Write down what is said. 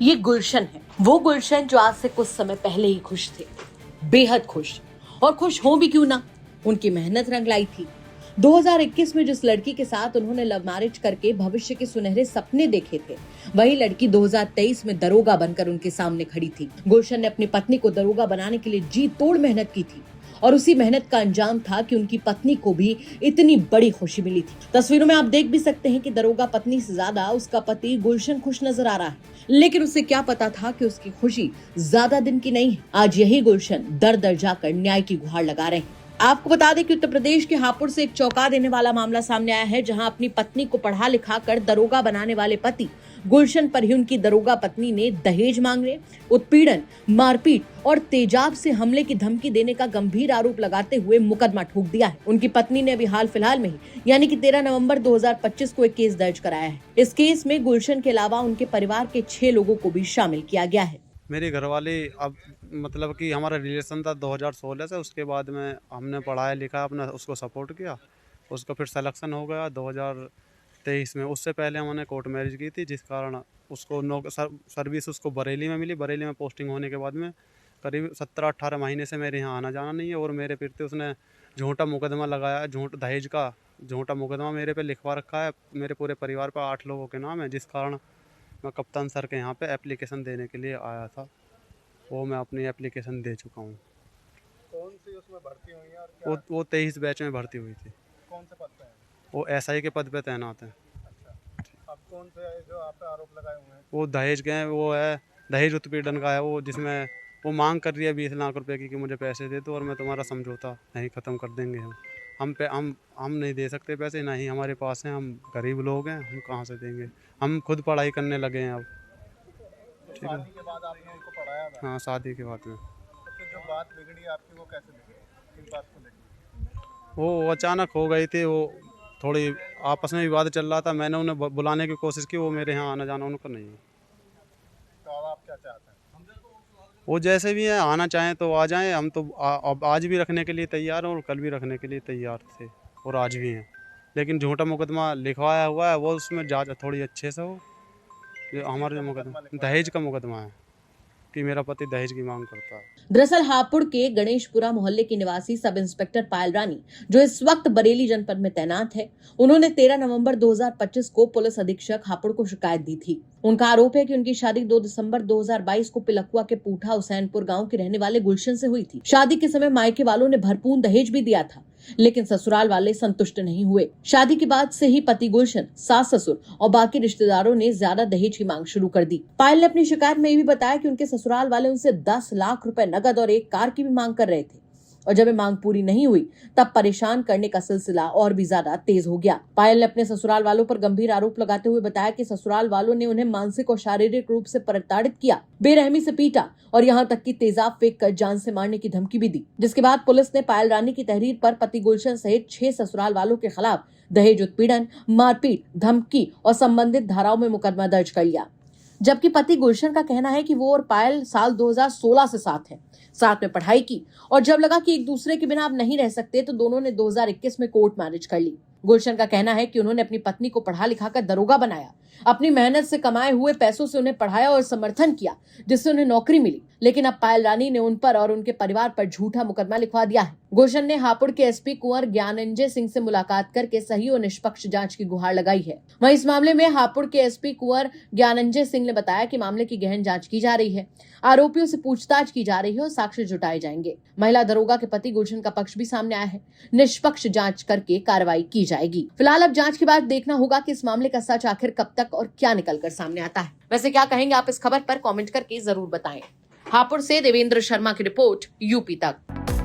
ये गुलशन है, वो गुलशन जो आज से कुछ समय पहले ही खुश थे, बेहद खुश। और खुश हो भी क्यों ना, उनकी मेहनत रंग लाई थी। 2021 में जिस लड़की के साथ उन्होंने लव मैरिज करके भविष्य के सुनहरे सपने देखे थे, वही लड़की 2023 में दरोगा बनकर उनके सामने खड़ी थी। गुलशन ने अपनी पत्नी को दरोगा बनाने के लिए जी तोड़ मेहनत की थी और उसी मेहनत का अंजाम था कि उनकी पत्नी को भी इतनी बड़ी खुशी मिली थी। तस्वीरों में आप देख भी सकते हैं कि दरोगा पत्नी से ज्यादा उसका पति गुलशन खुश नजर आ रहा है, लेकिन उसे क्या पता था कि उसकी खुशी ज्यादा दिन की नहीं है। आज यही गुलशन दर दर जाकर न्याय की गुहार लगा रहे हैं। आपको बता दें कि उत्तर प्रदेश के हापुड़ से एक चौंका देने वाला मामला सामने आया है, जहां अपनी पत्नी को पढ़ा लिखा कर दरोगा बनाने वाले पति गुलशन पर ही उनकी दरोगा पत्नी ने दहेज मांगने, उत्पीड़न, मारपीट और तेजाब से हमले की धमकी देने का गंभीर आरोप लगाते हुए मुकदमा ठोक दिया है। उनकी पत्नी ने अभी हाल फिलहाल में ही यानी कि 13 नवंबर 2025 को एक केस दर्ज कराया है। इस केस में गुलशन के अलावा उनके परिवार के 6 लोगों को भी शामिल किया गया है। मेरी घरवाली अब मतलब कि हमारा रिलेशन था 2016 से, उसके बाद में हमने पढ़ाया लिखा अपना उसको सपोर्ट किया, उसका फिर सिलेक्शन हो गया 2023 में। उससे पहले हमने कोर्ट मैरिज की थी, जिस कारण उसको सर्विस उसको बरेली में मिली। बरेली में पोस्टिंग होने के बाद में करीब 17-18 महीने से मेरे यहाँ आना जाना नहीं है और मेरे फिरते उसने झूठा मुकदमा लगाया, दहेज का झूठा मुकदमा मेरे पे लिखवा रखा है। मेरे पूरे परिवार पर 8 लोगों के नाम है, जिस कारण मैं कप्तान सर के यहाँ पे एप्लीकेशन देने के लिए आया था। वो मैं अपनी एप्लीकेशन दे चुका हूँ। कौन सी उसमें भर्ती हुई है और क्या? वो 23 बैच में भर्ती हुई थी। कौन से पद पे है? वो एसआई के पद पे तैनात है। अच्छा, अब कौन से जो आप पे आरोप लगाए हुए हैं? वो दहेज के हैं, वो है दहेज उत्पीड़न का है वो, जिसमें वो मांग कर रही है 20 लाख रुपए की कि मुझे पैसे दे दो और मैं तुम्हारा समझौता नहीं ख़त्म कर देंगे। हम नहीं दे सकते पैसे, नहीं हमारे पास हैं, हम गरीब लोग हैं, हम कहाँ से देंगे। हम खुद पढ़ाई करने लगे हैं अब। ठीक है। शादी के बाद आपने उनको पढ़ाया था? हाँ, शादी के बाद में। तो फिर जो बात बिगड़ी आपकी वो कैसे बिगड़ी, किस बात को लेकर? वो अचानक हो गई थी, वो थोड़ी आपस में विवाद चल रहा था। मैंने उन्हें बुलाने की कोशिश की, वो मेरे यहाँ आना जाना उनका नहीं है। तो अब आप क्या चाहते हैं? वो जैसे भी हैं आना चाहें तो आ जाएं। हम तो अब आज भी रखने के लिए तैयार हैं और कल भी रखने के लिए तैयार थे और आज भी हैं। लेकिन झूठा मुकदमा लिखवाया हुआ है, वो उसमें जांच थोड़ी अच्छे से हो। ये हमारे जो मुकदमा दहेज का मुकदमा है कि मेरा पति दहेज की मांग करता है। दरअसल हापुड़ के गणेशपुरा मोहल्ले की निवासी सब इंस्पेक्टर पायल रानी, जो इस वक्त बरेली जनपद में तैनात है, उन्होंने 13 नवंबर 2025 को पुलिस अधीक्षक हापुड़ को शिकायत दी थी। उनका आरोप है कि उनकी शादी 2 दिसंबर 2022 को पिलखुआ के पूठा हुसैनपुर गांव के रहने वाले गुलशन से हुई थी। शादी के समय मायके वालों ने भरपूर दहेज भी दिया था, लेकिन ससुराल वाले संतुष्ट नहीं हुए। शादी के बाद से ही पति गुलशन, सास ससुर और बाकी रिश्तेदारों ने ज्यादा दहेज की मांग शुरू कर दी। पायल ने अपनी शिकायत में ये भी बताया कि उनके ससुराल वाले उनसे 10 लाख रुपए नगद और एक कार की भी मांग कर रहे थे, और जब ये मांग पूरी नहीं हुई तब परेशान करने का सिलसिला और भी ज्यादा तेज हो गया। पायल ने अपने ससुराल वालों पर गंभीर आरोप लगाते हुए बताया कि ससुराल वालों ने उन्हें मानसिक और शारीरिक रूप से प्रताड़ित किया, बेरहमी से पीटा और यहाँ तक कि तेजाब फेंक कर जान से मारने की धमकी भी दी। जिसके बाद पुलिस ने पायल रानी की तहरीर पर पति गुलशन सहित 6 ससुराल वालों के खिलाफ दहेज उत्पीड़न, मारपीट, धमकी और संबंधित धाराओं में मुकदमा दर्ज कर लिया। जबकि पति गुलशन का कहना है कि वो और पायल साल 2016 से साथ में पढ़ाई की और जब लगा कि एक दूसरे के बिना अब नहीं रह सकते तो दोनों ने 2021 में कोर्ट मैरिज कर ली। गुलशन का कहना है कि उन्होंने अपनी पत्नी को पढ़ा लिखा कर दरोगा बनाया, अपनी मेहनत से कमाए हुए पैसों से उन्हें पढ़ाया और समर्थन किया, जिससे उन्हें नौकरी मिली। लेकिन अब पायल रानी ने उन पर और उनके परिवार पर झूठा मुकदमा लिखवा दिया है। गुलशन ने हापुड़ के एसपी कुंवर ज्ञानंजय सिंह से मुलाकात करके सही और निष्पक्ष जांच की गुहार लगाई है। वहीं इस मामले में हापुड़ के एसपी कुंवर ज्ञानंजय सिंह ने बताया कि मामले की गहन जांच की जा रही है, आरोपियों से पूछताछ की जा रही है और साक्ष्य जुटाए जाएंगे। महिला दरोगा के पति गुलशन का पक्ष भी सामने आया है। निष्पक्ष जांच करके कार्रवाई की जाएगी। फिलहाल अब जांच के बाद देखना होगा कि इस मामले का सच आखिर कब तक और क्या निकल कर सामने आता है। वैसे क्या कहेंगे आप इस खबर पर कमेंट करके जरूर बताएं। हापुड़ से देवेंद्र शर्मा की रिपोर्ट, यूपी तक।